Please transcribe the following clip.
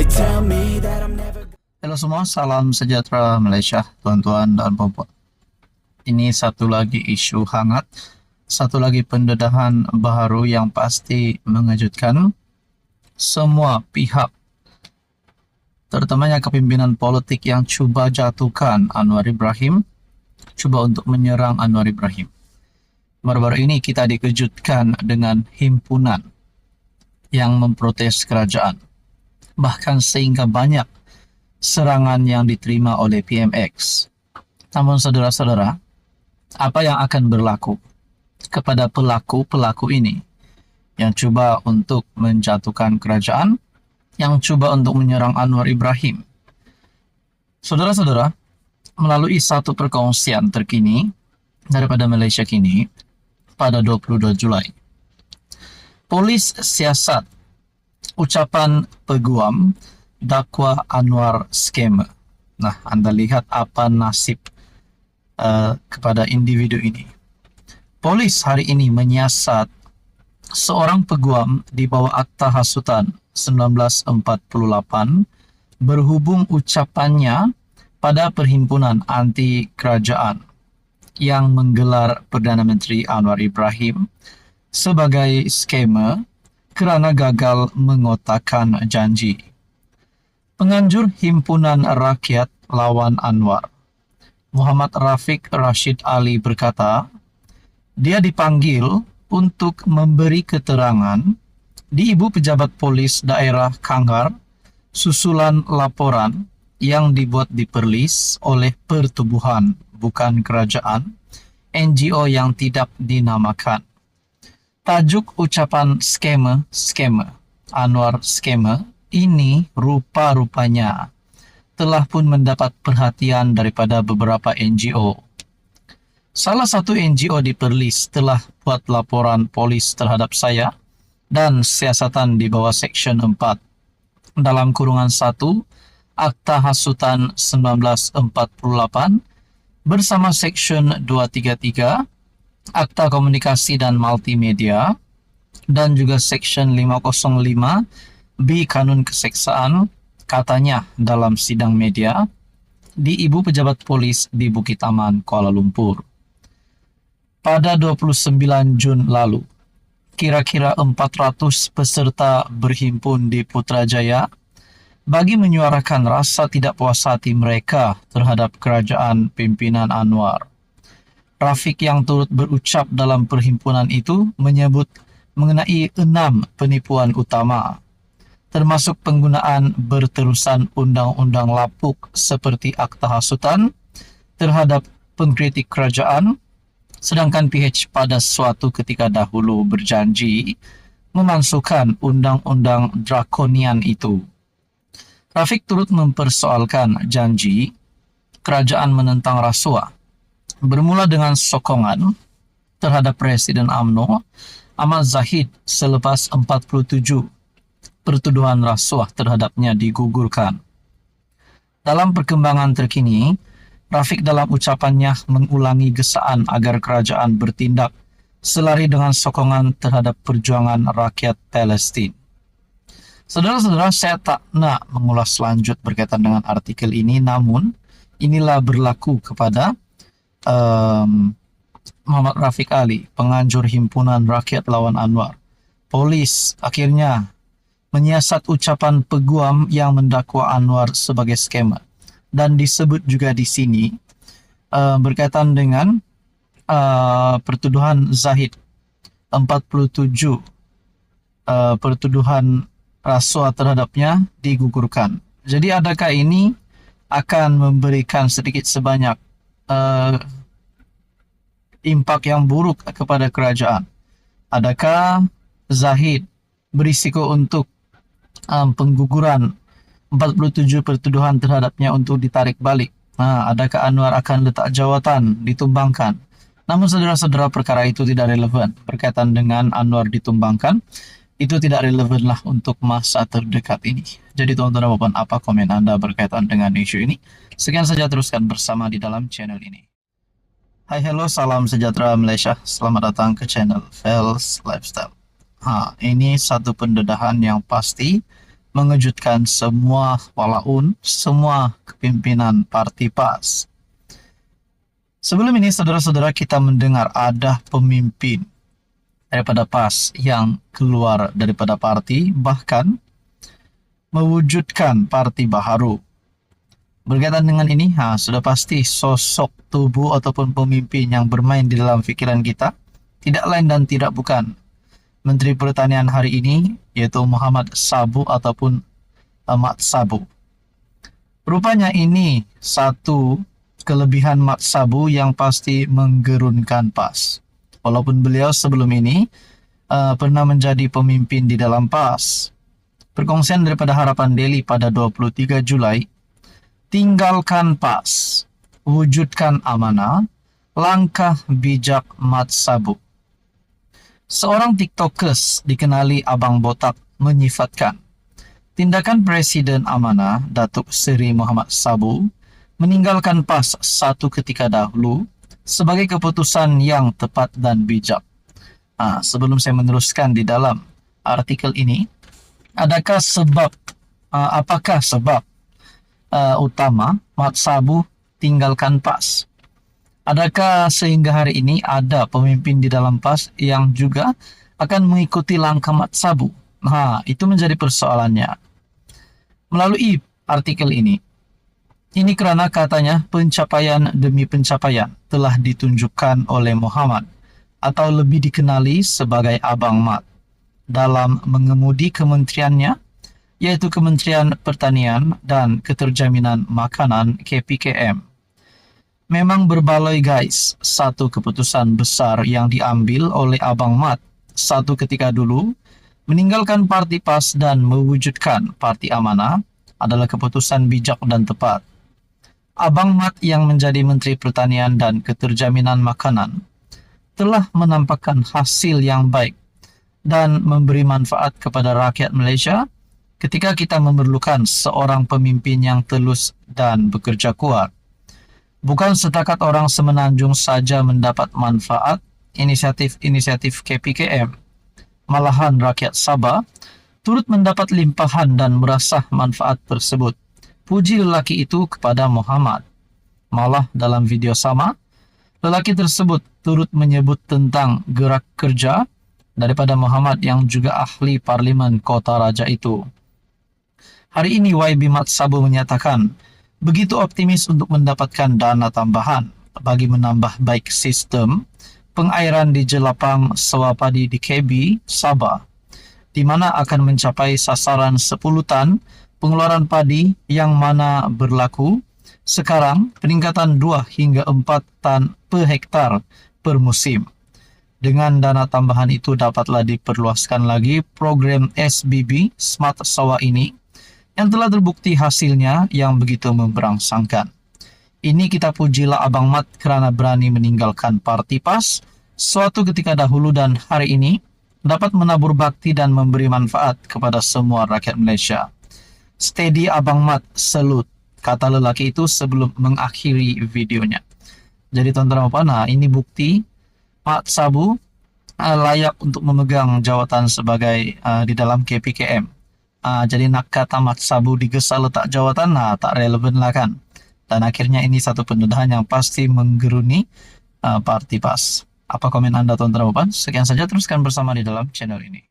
They tell me that I'm never. Halo semua, salam sejahtera Malaysia, tuan-tuan dan puan-puan. Ini satu lagi isu hangat, satu lagi pendedahan baru yang pasti mengejutkan semua pihak, terutamanya kepimpinan politik yang cuba jatuhkan Anwar Ibrahim, cuba untuk menyerang Anwar Ibrahim. Baru-baru ini kita dikejutkan dengan himpunan yang memprotes kerajaan. Bahkan sehingga banyak serangan yang diterima oleh PMX. Namun saudara-saudara, apa yang akan berlaku kepada pelaku-pelaku ini yang cuba untuk menjatuhkan kerajaan, yang cuba untuk menyerang Anwar Ibrahim? Saudara-saudara, melalui satu perkongsian terkini daripada Malaysia Kini pada 22 Julai, Polis siasat ucapan peguam dakwa Anwar scammer. Nah, anda lihat apa nasib kepada individu ini. Polis hari ini menyiasat seorang peguam di bawah Akta Hasutan 1948 berhubung ucapannya pada perhimpunan anti kerajaan yang menggelar Perdana Menteri Anwar Ibrahim sebagai scammer kerana gagal mengotakkan janji. Penganjur Himpunan Rakyat Lawan Anwar, Muhammad Rafiq Rashid Ali berkata, dia dipanggil untuk memberi keterangan di Ibu Pejabat Polis Daerah Kangar susulan laporan yang dibuat di Perlis oleh Pertubuhan Bukan Kerajaan, NGO yang tidak dinamakan. Tajuk ucapan scammer Anwar scammer ini rupa-rupanya telah pun mendapat perhatian daripada beberapa NGO. Salah satu NGO di Perlis telah buat laporan polis terhadap saya dan siasatan di bawah Seksyen 4 dalam kurungan 1 Akta Hasutan 1948 bersama Seksyen 233 Akta Komunikasi dan Multimedia dan juga Seksyen 505 B Kanun Keseksaan, katanya dalam sidang media di Ibu Pejabat Polis di Bukit Aman, Kuala Lumpur. Pada 29 Jun lalu, kira-kira 400 peserta berhimpun di Putrajaya bagi menyuarakan rasa tidak puas hati mereka terhadap kerajaan pimpinan Anwar. Rafiq yang turut berucap dalam perhimpunan itu menyebut mengenai 6 penipuan utama, termasuk penggunaan berterusan undang-undang lapuk seperti Akta Hasutan terhadap pengkritik kerajaan, sedangkan PH pada suatu ketika dahulu berjanji memasukkan undang-undang drakonian itu. Rafiq turut mempersoalkan janji kerajaan menentang rasuah, bermula dengan sokongan terhadap Presiden UMNO Ahmad Zahid selepas 47 pertuduhan rasuah terhadapnya digugurkan. Dalam perkembangan terkini, Rafiq dalam ucapannya mengulangi gesaan agar kerajaan bertindak selari dengan sokongan terhadap perjuangan rakyat Palestin. Saudara-saudara, saya tak nak mengulas lanjut berkaitan dengan artikel ini, namun inilah berlaku kepada Muhammad Rafiq Ali, penganjur Himpunan Rakyat Lawan Anwar. Polis akhirnya menyiasat ucapan peguam yang mendakwa Anwar sebagai scammer, dan disebut juga di sini berkaitan dengan pertuduhan Zahid 47 pertuduhan rasuah terhadapnya digugurkan. Jadi adakah ini akan memberikan sedikit sebanyak impak yang buruk kepada kerajaan? Adakah Zahid berisiko untuk pengguguran 47 pertuduhan terhadapnya untuk ditarik balik? Adakah Anwar akan letak jawatan, ditumbangkan? Namun saudara-saudara, perkara itu tidak relevan berkaitan dengan Anwar ditumbangkan. Itu tidak relevanlah untuk masa terdekat ini. Jadi tuan-tuan dan puan, apa komen anda berkaitan dengan isu ini? Sekian saja, teruskan bersama di dalam channel ini. Hai, hello, salam sejahtera Malaysia. Selamat datang ke channel Fels Lifestyle. Ini satu pendedahan yang pasti mengejutkan semua walaun, semua kepimpinan Parti PAS. Sebelum ini, saudara-saudara, kita mendengar ada pemimpin daripada PAS yang keluar daripada parti, bahkan mewujudkan parti baharu. Berkaitan dengan ini, sudah pasti sosok tubuh ataupun pemimpin yang bermain di dalam fikiran kita tidak lain dan tidak bukan Menteri Pertanian hari ini, yaitu Muhammad Sabu ataupun Mat Sabu. Rupanya ini satu kelebihan Mat Sabu yang pasti menggerunkan PAS. Walaupun beliau sebelum ini pernah menjadi pemimpin di dalam PAS. Perkongsian daripada Harapan Daily pada 23 Julai, tinggalkan PAS, wujudkan amanah, langkah bijak Mat Sabu. Seorang TikTokers dikenali Abang Botak menyifatkan tindakan Presiden amanah Datuk Seri Muhammad Sabu meninggalkan PAS satu ketika dahulu sebagai keputusan yang tepat dan bijak. Sebelum saya meneruskan di dalam artikel ini, apakah sebab utama Mat Sabu tinggalkan PAS? Adakah sehingga hari ini ada pemimpin di dalam PAS yang juga akan mengikuti langkah Mat Sabu? Itu menjadi persoalannya. Melalui artikel ini kerana katanya pencapaian demi pencapaian telah ditunjukkan oleh Muhammad atau lebih dikenali sebagai Abang Mat dalam mengemudi kementeriannya, yaitu Kementerian Pertanian dan Keterjaminan Makanan KPKM. Memang berbaloi guys, satu keputusan besar yang diambil oleh Abang Mat satu ketika dulu meninggalkan Parti PAS dan mewujudkan Parti Amanah adalah keputusan bijak dan tepat. Abang Mat yang menjadi Menteri Pertanian dan Keterjaminan Makanan telah menampakkan hasil yang baik dan memberi manfaat kepada rakyat Malaysia ketika kita memerlukan seorang pemimpin yang telus dan bekerja kuat. Bukan setakat orang semenanjung saja mendapat manfaat inisiatif-inisiatif KPKM, malahan rakyat Sabah turut mendapat limpahan dan merasah manfaat tersebut. Puji lelaki itu kepada Muhammad. Malah dalam video sama, lelaki tersebut turut menyebut tentang gerak kerja daripada Muhammad yang juga ahli Parlimen Kota Raja itu. Hari ini YB Mat Sabu menyatakan begitu optimis untuk mendapatkan dana tambahan bagi menambah baik sistem pengairan di Jelapang Sawapadi di KB, Sabah, di mana akan mencapai sasaran 10 tan pengeluaran padi yang mana berlaku sekarang peningkatan 2 hingga 4 tan per hektar per musim. Dengan dana tambahan itu dapatlah diperluaskan lagi program SBB Smart Sawah ini yang telah terbukti hasilnya yang begitu memberangsangkan. Ini kita pujilah Abang Mat kerana berani meninggalkan Parti PAS suatu ketika dahulu dan hari ini dapat menabur bakti dan memberi manfaat kepada semua rakyat Malaysia. Steady Abang Mat, salute, kata lelaki itu sebelum mengakhiri videonya. Jadi tuan-tuan dan puan, ini bukti Mat Sabu layak untuk memegang jawatan sebagai di dalam KPKM. Jadi nak kata Mat Sabu digesa letak jawatan, tak relevan lah kan. Dan akhirnya ini satu pendedahan yang pasti menggeruni Parti PAS. Apa komen anda tuan-tuan dan puan? Sekian saja, teruskan bersama di dalam channel ini.